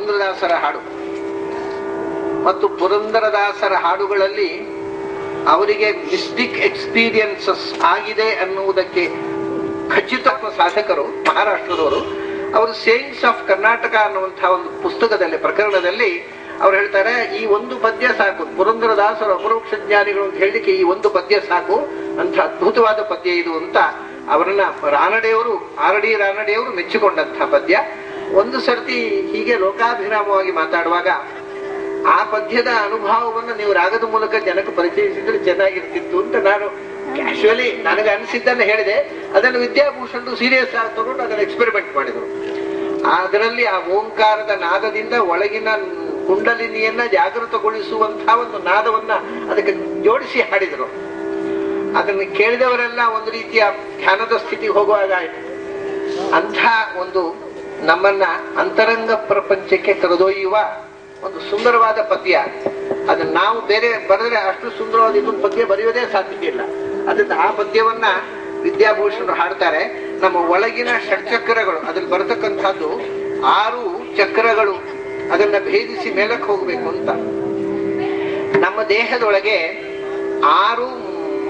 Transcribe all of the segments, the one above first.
ಪುರಂದರದಾಸರ ಹಾಡು. ಮತ್ತು ಪುರಂದರದಾಸರ ಹಾಡುಗಳಲ್ಲಿ ಅವರಿಗೆ ಮಿಸ್ಟಿಕ್ ಎಕ್ಸ್ಪೀರಿಯನ್ಸಸ್ ಆಗಿದೆ ಅನ್ನುವುದಕ್ಕೆ ಖಚಿತ ಸಾಧಕರು ಮಹಾರಾಷ್ಟ್ರದವರು. ಅವರು ಸೇಯಿಂಗ್ಸ್ ಆಫ್ ಕರ್ನಾಟಕ ಅನ್ನುವಂತಹ ಒಂದು ಪುಸ್ತಕದಲ್ಲಿ ಪ್ರಕರಣದಲ್ಲಿ ಅವ್ರು ಹೇಳ್ತಾರೆ, ಈ ಒಂದು ಪದ್ಯ ಸಾಕು, ಪುರಂದರದಾಸರು ಅಪರೋಕ್ಷ ಜ್ಞಾನಿಗಳು ಅಂತ ಹೇಳಲಿಕ್ಕೆ ಈ ಒಂದು ಪದ್ಯ ಸಾಕು, ಅಂತ ಅದ್ಭುತವಾದ ಪದ್ಯ ಇದು ಅಂತ ಅವರನ್ನ ರಾನಡೆಯವರು ಮೆಚ್ಚಿಕೊಂಡಂತಹ ಪದ್ಯ. ಒಂದು ಸರ್ತಿ ಹೀಗೆ ಲೋಕಾಭಿರಾಮವಾಗಿ ಮಾತಾಡುವಾಗ ಆ ಪದ್ಯದ ಅನುಭವವನ್ನು ನೀವು ರಾಗದ ಮೂಲಕ ಜನಕ್ಕೆ ಪರಿಚಯಿಸಿದ್ರೆ ಚೆನ್ನಾಗಿರ್ತಿತ್ತು ಅಂತ ನಾನು ಕ್ಯಾಶುವಲಿ ನನಗೆ ಅನಿಸಿದ್ದನ್ನು ಹೇಳಿದೆ. ಅದನ್ನು ವಿದ್ಯಾಭೂಷಣ್ ಸೀರಿಯಸ್ ಆಗಿ ತಗೊಂಡು ಅದನ್ನು ಎಕ್ಸ್ಪೆರಿಮೆಂಟ್ ಮಾಡಿದರು. ಅದರಲ್ಲಿ ಆ ಓಂಕಾರದ ನಾದದಿಂದ ಒಳಗಿನ ಕುಂಡಲಿನಿಯನ್ನ ಜಾಗೃತಗೊಳಿಸುವಂತಹ ಒಂದು ನಾದವನ್ನ ಅದಕ್ಕೆ ಜೋಡಿಸಿ ಹಾಡಿದರು. ಅದನ್ನು ಕೇಳಿದವರೆಲ್ಲ ಒಂದು ರೀತಿಯ ಧ್ಯಾನದ ಸ್ಥಿತಿಗೆ ಹೋಗುವಾಗ ಆಯ್ತು. ಅಂಥ ಒಂದು ನಮ್ಮನ್ನ ಅಂತರಂಗ ಪ್ರಪಂಚಕ್ಕೆ ಕರೆದೊಯ್ಯುವ ಒಂದು ಸುಂದರವಾದ ಪದ್ಯ. ಅದನ್ನ ನಾವು ಬೇರೆ ಬರೆದ್ರೆ ಅಷ್ಟು ಸುಂದರವಾದ ಇನ್ನೊಂದು ಪದ್ಯ ಬರೆಯೋದೇ ಸಾಧ್ಯತೆ ಇಲ್ಲ. ಅದರಿಂದ ಆ ಪದ್ಯವನ್ನ ವಿದ್ಯಾಭೂಷಣರು ಹಾಡ್ತಾರೆ. ನಮ್ಮ ಒಳಗಿನ ಷಟ್ಚಕ್ರಗಳು, ಅದ್ರಲ್ಲಿ ಬರತಕ್ಕಂಥದ್ದು 6 ಚಕ್ರಗಳು, ಅದನ್ನ ಭೇದಿಸಿ ಮೇಲಕ್ಕೆ ಹೋಗ್ಬೇಕು ಅಂತ. ನಮ್ಮ ದೇಹದೊಳಗೆ 6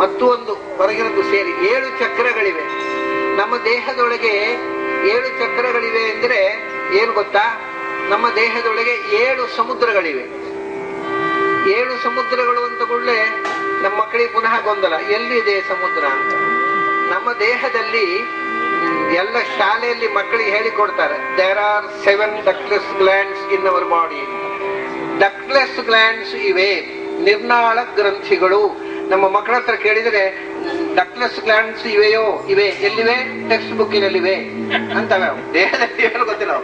ಮತ್ತು 1 ಹೊರಗಿನದ್ದು ಸೇರಿ 7 ಚಕ್ರಗಳಿವೆ. ನಮ್ಮ ದೇಹದೊಳಗೆ 7 ಚಕ್ರಗಳಿವೆ ಅಂದ್ರೆ ಏನು ಗೊತ್ತಾ? ನಮ್ಮ ದೇಹದೊಳಗೆ 7 ಸಮುದ್ರಗಳಿವೆ. 7 ಸಮುದ್ರಗಳು ಅಂತ ಕೂಡಲೇ ನಮ್ಮ ಮಕ್ಕಳಿಗೆ ಪುನಃ ಗೊಂದಲ, ಎಲ್ಲಿದೆ ಸಮುದ್ರ ಅಂತ. ನಮ್ಮ ದೇಹದಲ್ಲಿ ಎಲ್ಲ ಶಾಲೆಯಲ್ಲಿ ಮಕ್ಕಳಿಗೆ ಹೇಳಿಕೊಡ್ತಾರೆ, there are 7 ductless glands in our body. Ductless glands ಇವೆ, ನಿರ್ನಾಳ ಗ್ರಂಥಿಗಳು. ನಮ್ಮ ಮಕ್ಕಳ ಹತ್ರ ಕೇಳಿದ್ರೆ ಡಕ್ಟ್ಲೆಸ್ ಗ್ಲ್ಯಾಂಡ್ಸ್ ಇವೆಯೋ? ಇವೆ. ಎಲ್ಲಿವೆ? ಟೆಕ್ಸ್ಟ್ ಬುಕ್ಕಿನಲ್ಲಿವೆ ಅಂತವೆ. ದೇಹದಲ್ಲಿ ಏನು ಗೊತ್ತಿಲ್ಲ.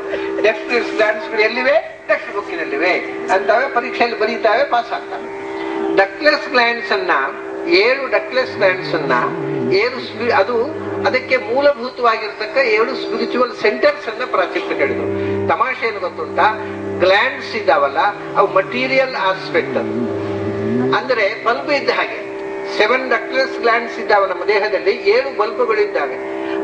ಡಕ್ಟ್ಲೆಸ್ ಗ್ಲ್ಯಾಂಡ್ಸ್ ಎಲ್ಲಿವೆ? ಟೆಕ್ಸ್ಟ್ ಬುಕ್ಕಿನಲ್ಲಿವೆ ಅಂತವೆ. ಪರೀಕ್ಷೆಯಲ್ಲಿ ಬರೀತಾವೆ, ಪಾಸ್ ಆಗ್ತವೆ. ಡಕ್ಟ್ಲೆಸ್ ಗ್ಲ್ಯಾಂಡ್ಸ್ ಅನ್ನ 7 ಡಕ್ಟ್ಲೆಸ್ ಗ್ಲ್ಯಾಂಡ್ಸ್ ಅನ್ನ ಅದು ಅದಕ್ಕೆ ಮೂಲಭೂತವಾಗಿರ್ತಕ್ಕ 7 ಸ್ಪಿರಿಚುವಲ್ ಸೆಂಟರ್ಸ್ ಅನ್ನ ಪ್ರಾಚೀನ ಹೇಳಿದ್ರು. ತಮಾಷೆ ಏನು ಗೊತ್ತುಂಟಾ? ಗ್ಲ್ಯಾಂಡ್ಸ್ ಇದಾವಲ್ಲ, ಅವು ಮಟೀರಿಯಲ್ ಆಸ್ಪೆಕ್ಟ್. ಅದು ಅಂದ್ರೆ ಬಲ್ಬ್ ಇದ್ದ ಹಾಗೆ 7 ಡಕ್ಟ್ಲೆಸ್ ಗ್ಲ್ಯಾಂಡ್ಸ್ ಇದ್ದಾವೆ ನಮ್ಮ ದೇಹದಲ್ಲಿ, 7 ಬಲ್ಬುಗಳಿದ್ದಾವೆ.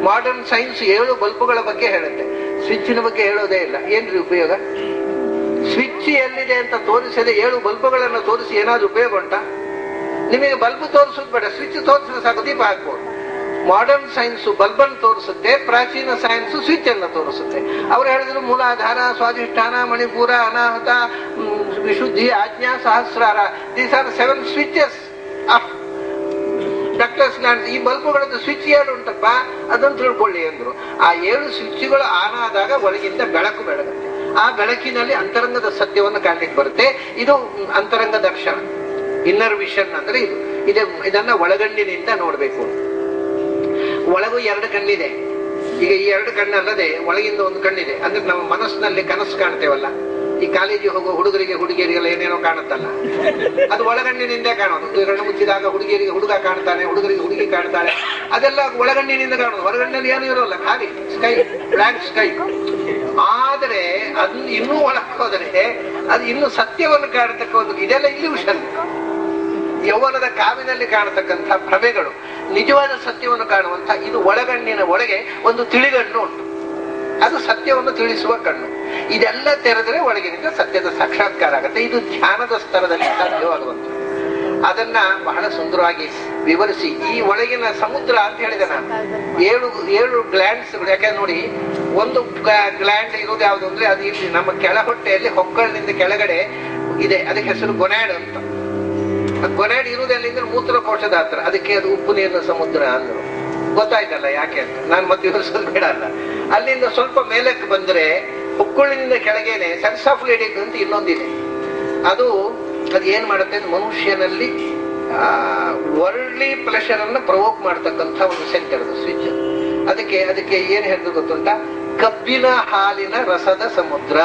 ಮಾಡರ್ನ್ ಸೈನ್ಸ್ 7 ಬಲ್ಬುಗಳ ಬಗ್ಗೆ ಹೇಳುತ್ತೆ, ಸ್ವಿಚ್ನ ಬಗ್ಗೆ ಹೇಳೋದೇ ಇಲ್ಲ. ಏನ್ರಿ ಉಪಯೋಗ? ಸ್ವಿಚ್ ಎಲ್ಲಿದೆ ಅಂತ ತೋರಿಸದೆ 7 ಬಲ್ಬುಗಳನ್ನು ತೋರಿಸಿ ಏನಾದ್ರು ಉಪಯೋಗ ಉಂಟಾ? ನಿಮಗೆ ಬಲ್ಬ್ ತೋರಿಸೋದು ಬೇಡ, ಸ್ವಿಚ್ ತೋರಿಸಿದ್ರೆ ಸಾಕು, ದೀಪ ಹಾಕ್ಬೋದು. ಮಾಡರ್ನ್ ಸೈನ್ಸ್ ಬಲ್ಬ್ ಅನ್ನು ತೋರಿಸುತ್ತೆ, ಪ್ರಾಚೀನ ಸೈನ್ಸ್ ಸ್ವಿಚ್ ಅನ್ನು ತೋರಿಸುತ್ತೆ. ಅವ್ರು ಹೇಳಿದ್ರು ಮೂಲಾಧಾರ, ಸ್ವಾಧಿಷ್ಠಾನ, Manipur, Anahata, Vishuddhi, Ajna, Sahasrara. These are 7 switches of ductless glands. ಈ ಬಲ್ಬುಗಳದ್ದು ಸ್ವಿಚ್ 7 ಉಂಟಪ್ಪ, ಅದನ್ನು ತಿಳ್ಕೊಳ್ಳಿ ಅಂದ್ರು. ಆ 7 ಸ್ವಿಚ್ಗಳು ಆನ್ ಆದಾಗ ಒಳಗಿಂದ ಬೆಳಕು ಬೆಳಗುತ್ತೆ. ಆ ಬೆಳಕಿನಲ್ಲಿ ಅಂತರಂಗದ ಸತ್ಯವನ್ನು ಕಾಣಲಿಕ್ಕೆ ಬರುತ್ತೆ. ಇದು ಅಂತರಂಗ ದರ್ಶನ, ಇನ್ನರ್ ವಿಷನ್ ಅಂದ್ರೆ ಇದನ್ನ ಒಳಗಣ್ಣಿನಿಂದ ನೋಡ್ಬೇಕು. ಒಳಗೂ 2 ಕಣ್ಣಿದೆ. ಈಗ ಈ 2 ಕಣ್ಣಲ್ಲದೆ ಒಳಗಿಂದ 1 ಕಣ್ಣಿದೆ. ಅಂದ್ರೆ ನಮ್ಮ ಮನಸ್ಸಿನಲ್ಲಿ ಕನಸು ಕಾಣ್ತೇವಲ್ಲ, ಈ ಕಾಲೇಜಿಗೆ ಹೋಗೋ ಹುಡುಗರಿಗೆ ಹುಡುಗಿಯರಿಗೆಲ್ಲ ಏನೇನೋ ಕಾಣುತ್ತಲ್ಲ, ಅದು ಒಳಗಣ್ಣಿನಿಂದ ಕಾಣೋದು. ಕಣ್ಣು ಮುಚ್ಚಿದಾಗ ಹುಡುಗಿಯರಿಗೆ ಹುಡುಗ ಕಾಣ್ತಾನೆ, ಹುಡುಗರಿಗೆ ಹುಡುಗಿ ಕಾಣ್ತಾಳೆ, ಅದೆಲ್ಲ ಒಳಗಣ್ಣಿನಿಂದ ಕಾಣೋದು. ಹೊರಗಣ್ಣಲ್ಲಿ ಏನೂ ಇರೋಲ್ಲ, ಖಾಲಿ ಸ್ಕೈ, ಬ್ಲ್ಯಾಕ್ ಸ್ಕೈ. ಆದರೆ ಅದನ್ನ ಇನ್ನೂ ಒಳಗೆ ಹೋದರೆ ಅದು ಇನ್ನು ಸತ್ಯವನ್ನು ಕಾಣತಕ್ಕ ಒಂದು, ಇದೆಲ್ಲ ಇಲ್ಯೂಷನ್. ಯೌವನದ ಕಾವಿನಲ್ಲಿ ಕಾಣತಕ್ಕಂಥ ಭ್ರಮೆಗಳು ನಿಜವಾದ ಸತ್ಯವನ್ನು ಕಾಣುವಂತ ಇದು ಒಳಗಣ್ಣಿನ ಒಳಗೆ ಒಂದು ತಿಳಿಗಣ್ಣು ಉಂಟು, ಅದು ಸತ್ಯವನ್ನು ತಿಳಿಸುವ ಕಣ್ಣು. ಇದೆಲ್ಲ ತೆರೆದರೆ ಒಳಗಿನಿಂದ ಸತ್ಯದ ಸಾಕ್ಷಾತ್ಕಾರ ಆಗುತ್ತೆ. ಇದು ಧ್ಯಾನದ ಸ್ತರದಲ್ಲಿ ಸಾಧ್ಯವಾಗುವಂತ. ಅದನ್ನ ಬಹಳ ಸುಂದರವಾಗಿ ವಿವರಿಸಿ ಈ ಒಳಗಿನ ಸಮುದ್ರ ಅಂತ ಹೇಳಿದೆ ನಾನು. 7 ಗ್ಲ್ಯಾಂಡ್ಸ್. ಯಾಕಂದ್ರೆ ನೋಡಿ, ಒಂದು ಗ್ಲ್ಯಾಂಡ್ ಇರೋದು ಯಾವುದು ಅಂದ್ರೆ ಅದು ಇಲ್ಲಿ ನಮ್ಮ ಕೆಳ ಹೊಟ್ಟೆಯಲ್ಲಿ ಹೊಕ್ಕಳಿನಿಂದ ಕೆಳಗಡೆ ಇದೆ, ಅದಕ್ಕೆ ಹೆಸರು ಗೊನಾಡ್ ಅಂತ. ಗೊನಾಡ್ ಇರುವುದೆಲ್ಲಿಂದ್ರೆ ಮೂತ್ರಕೋಶದ ಹತ್ರ, ಅದಕ್ಕೆ ಅದು ಉಪ್ಪು ನೀರಿನ ಸಮುದ್ರ ಅಂದ್ರು. ಗೊತ್ತಾಯ್ತಲ್ಲ ಯಾಕೆ ಅಂತ, ನಾನು ಮತ್ತೆ ವಿವರಿಸೋದು ಬೇಡ ಅಲ್ಲ. ಅಲ್ಲಿಂದ ಸ್ವಲ್ಪ ಮೇಲಕ್ಕೆ ಬಂದ್ರೆ ಹೊಕ್ಕಳಿನಿಂದ ಕೆಳಗೇನೆ ಸೆನ್ಸ್ ಆಫ್ ಲೇಡಿಂಗ್ ಅಂತ ಇನ್ನೊಂದಿದೆ. ಅದು ಏನ್ ಮಾಡುತ್ತೆ, ಮನುಷ್ಯನಲ್ಲಿ ವರ್ಲ್ಡ್ಲಿ ಪ್ಲೆಷರ್ ಅನ್ನ ಪ್ರವೋಕ್ ಮಾಡತಕ್ಕಂಥ ಒಂದು ಸೆಂಟರ್, ಅದು ಸ್ವಿಚ್. ಅದಕ್ಕೆ ಏನ್ ಹೇಳಿದ್ರು ಗೊತ್ತುಂಟ? ಕಬ್ಬಿನ ಹಾಲಿನ ರಸದ ಸಮುದ್ರ,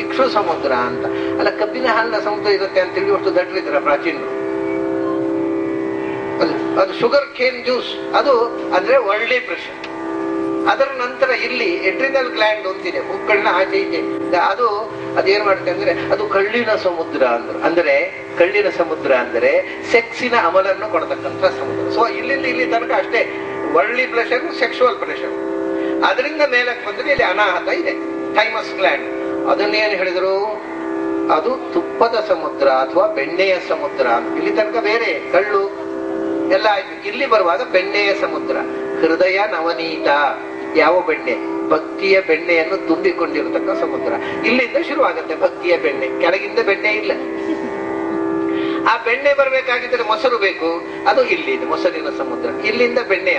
ಇಕ್ಷು ಸಮುದ್ರ ಅಂತ. ಅಲ್ಲ, ಕಬ್ಬಿನ ಹಾಲಿನ ಸಮುದ್ರ ಇರುತ್ತೆ ಅಂತ ಹೇಳಿ ಅಷ್ಟು ದಡ್ರಿದ್ರ ಪ್ರಾಚೀನರು. ಅದು ಶುಗರ್ ಕೇನ್ ಜ್ಯೂಸ್, ಅದು ಅಂದ್ರೆ ವರ್ಲ್ಡ್ಲಿ ಪ್ರೆಷರ್. ಅದರ ನಂತರ ಇಲ್ಲಿ ಎಡ್ರಿನಲ್ ಗ್ಲ್ಯಾಂಡ್ ಅಂತಿದೆ, ಹುಕ್ಕಳನ್ನ ಆಚೆ ಈಚೆ. ಅದೇನ್ ಮಾಡುತ್ತೆ ಅಂದ್ರೆ ಅದು ಕಳ್ಳಿನ ಸಮುದ್ರ ಅಂದ್ರು. ಅಂದ್ರೆ ಕಳ್ಳಿನ ಸಮುದ್ರ ಅಂದ್ರೆ ಸೆಕ್ಸಿನ ಅಮಲನ್ನು ಕೊಡತಕ್ಕಂಥ ಸಮುದ್ರ. ಸೊ ಇಲ್ಲಿಂದ ಇಲ್ಲಿ ತನಕ ಅಷ್ಟೇ ವರ್ಲ್ಡ್ಲಿ ಪ್ರೆಷರ್, ಸೆಕ್ಸುವಲ್ ಪ್ರೆಷರ್. ಅದರಿಂದ ಮೇಲಕ್ಕೆ ಬಂದ್ರೆ ಇಲ್ಲಿ ಅನಾಹತ ಇದೆ, ಥೈಮಸ್ ಗ್ಲ್ಯಾಂಡ್. ಅದನ್ನೇನು ಹೇಳಿದ್ರು, ಅದು ತುಪ್ಪದ ಸಮುದ್ರ ಅಥವಾ ಬೆಣ್ಣೆಯ ಸಮುದ್ರ. ಇಲ್ಲಿ ತನಕ ಬೇರೆ ಕಳ್ಳು ಎಲ್ಲ ಆಯ್ತು. ಇಲ್ಲಿ ಬರುವಾಗ ಬೆಣ್ಣೆಯ ಸಮುದ್ರ. ಹೃದಯ ನವನೀತ. ಯಾವ ಬೆಣ್ಣೆ? ಭಕ್ತಿಯ ಬೆಣ್ಣೆಯನ್ನು ತುಂಬಿಕೊಂಡಿರತಕ್ಕ ಸಮುದ್ರ. ಇಲ್ಲಿಂದ ಶುರುವಾಗುತ್ತೆ ಭಕ್ತಿಯ ಬೆಣ್ಣೆ, ಕೆಳಗಿಂದ ಬೆಣ್ಣೆ ಇಲ್ಲ. ಆ ಬೆಣ್ಣೆ ಬರಬೇಕಾಗಿದ್ದರೆ ಮೊಸರು ಬೇಕು, ಅದು ಇಲ್ಲಿದೆ ಮೊಸರಿನ ಸಮುದ್ರ. ಇಲ್ಲಿಂದ ಬೆಣ್ಣೆ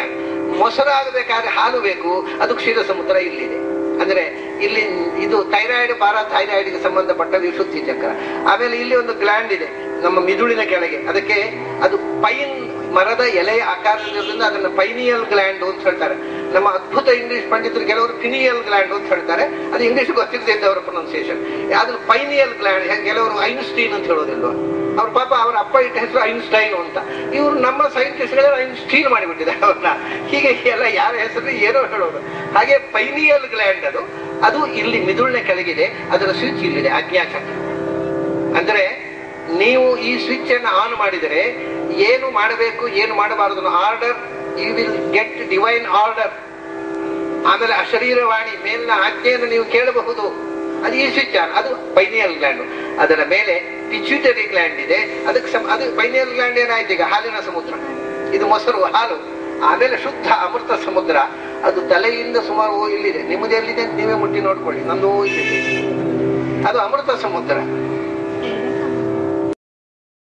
ಮೊಸರು ಆಗಬೇಕಾದ್ರೆ ಹಾಲು ಬೇಕು, ಅದು ಕ್ಷೀರ ಸಮುದ್ರ ಇಲ್ಲಿದೆ. ಅಂದ್ರೆ ಇಲ್ಲಿ ಇದು ಥೈರಾಯ್ಡ್ ಥೈರಾಯ್ಡ್ಗೆ ಸಂಬಂಧಪಟ್ಟ ವಿಶುದ್ಧಿ ಚಕ್ರ. ಆಮೇಲೆ ಇಲ್ಲಿ ಒಂದು ಗ್ಲ್ಯಾಂಡ್ ಇದೆ ನಮ್ಮ ಮಿದುಳಿನ ಕೆಳಗೆ, ಅದಕ್ಕೆ ಅದು ಪೈನ್ ಮರದ ಎಲೆಯ ಆಕಾರದಿಂದ ಅದನ್ನ ಪೈನಿಯಲ್ ಗ್ಲ್ಯಾಂಡ್ ಅಂತ ಹೇಳ್ತಾರೆ. ನಮ್ಮ ಅದ್ಭುತ ಇಂಗ್ಲಿಷ್ ಪಂಡಿತರು ಕೆಲವರು ಪಿನಿಯಲ್ ಗ್ಲ್ಯಾಂಡ್ ಅಂತ ಹೇಳ್ತಾರೆ, ಅದು ಇಂಗ್ಲಿಷ್ ಗೊತ್ತಿರದೆ ಅವರ ಪ್ರೊನೌನ್ಸಿಯೇಷನ್. ಅದನ್ನು ಪೈನಿಯಲ್ ಗ್ಲ್ಯಾಂಡ್, ಕೆಲವರು ಐನ್ಸ್ಟೀನ್ ಅಂತ ಹೇಳೋದಿಲ್ವಾ, ಅವ್ರ ಪಾಪ ಅವ್ರ ಅಪ್ಪ ಇಟ್ಟ ಹೆಸರು ಐನ್ಸ್ಟೈನ್ ಅಂತ. ಇವರು ನಮ್ಮ ಸೈಂಟಿಸ್ಟ್ಗಳು ಐನ್ಸ್ಟೀನ್ ಮಾಡಿಬಿಟ್ಟಿದ್ದಾರೆ ಅವ್ರನ್ನ. ಹೀಗೆ ಎಲ್ಲ ಯಾರ ಹೆಸರು ಏನೋ ಹೇಳೋದು. ಹಾಗೆ ಪೈನಿಯಲ್ ಗ್ಲ್ಯಾಂಡ್ ಅದು ಇಲ್ಲಿ ಮಿದುಳಿನ ಕೆಳಗಿದೆ. ಅದರ ಸ್ವಿಚ್ ಇಲ್ಲಿದೆ, ಆಜ್ಞಾಚಕ್ರ. ಅಂದ್ರೆ ನೀವು ಈ ಸ್ವಿಚ್ ಅನ್ನು ಆನ್ ಮಾಡಿದರೆ ಏನು ಮಾಡಬೇಕು ಏನು ಮಾಡಬಾರದು order, you will get divine order. ಆಮೇಲೆ ಅಶರೀರವಾಣಿ, ಮೇಲಿನ ಆಜ್ಞೆಯನ್ನು ನೀವು ಕೇಳಬಹುದು. ಅದು ಈ ಸ್ವಿಚ್ ಆನ್, ಅದು ಪೈನಿಯಲ್ ಗ್ಲ್ಯಾಂಡ್. ಅದರ ಮೇಲೆ ಪಿಚ್ಯುಟರಿ ಗ್ಲ್ಯಾಂಡ್ ಇದೆ. ಅದಕ್ಕೆ ಅದು ಪೈನಿಯಲ್ ಗ್ಲ್ಯಾಂಡ್ ಏನಾಯ್ತು ಈಗ ಹಾಲಿನ ಸಮುದ್ರ, ಇದು ಮೊಸರು ಹಾಲು. ಆಮೇಲೆ ಶುದ್ಧ ಅಮೃತ ಸಮುದ್ರ, ಅದು ತಲೆಯಿಂದ ಸುಮಾರು ಇಲ್ಲಿದೆ. ನಿಮ್ಮದು ಎಲ್ಲಿದೆ ನೀವೇ ಮುಟ್ಟಿ ನೋಡ್ಕೊಳ್ಳಿ, ನಂದು ಇಲ್ಲಿದೆ. ಅದು ಅಮೃತ ಸಮುದ್ರ.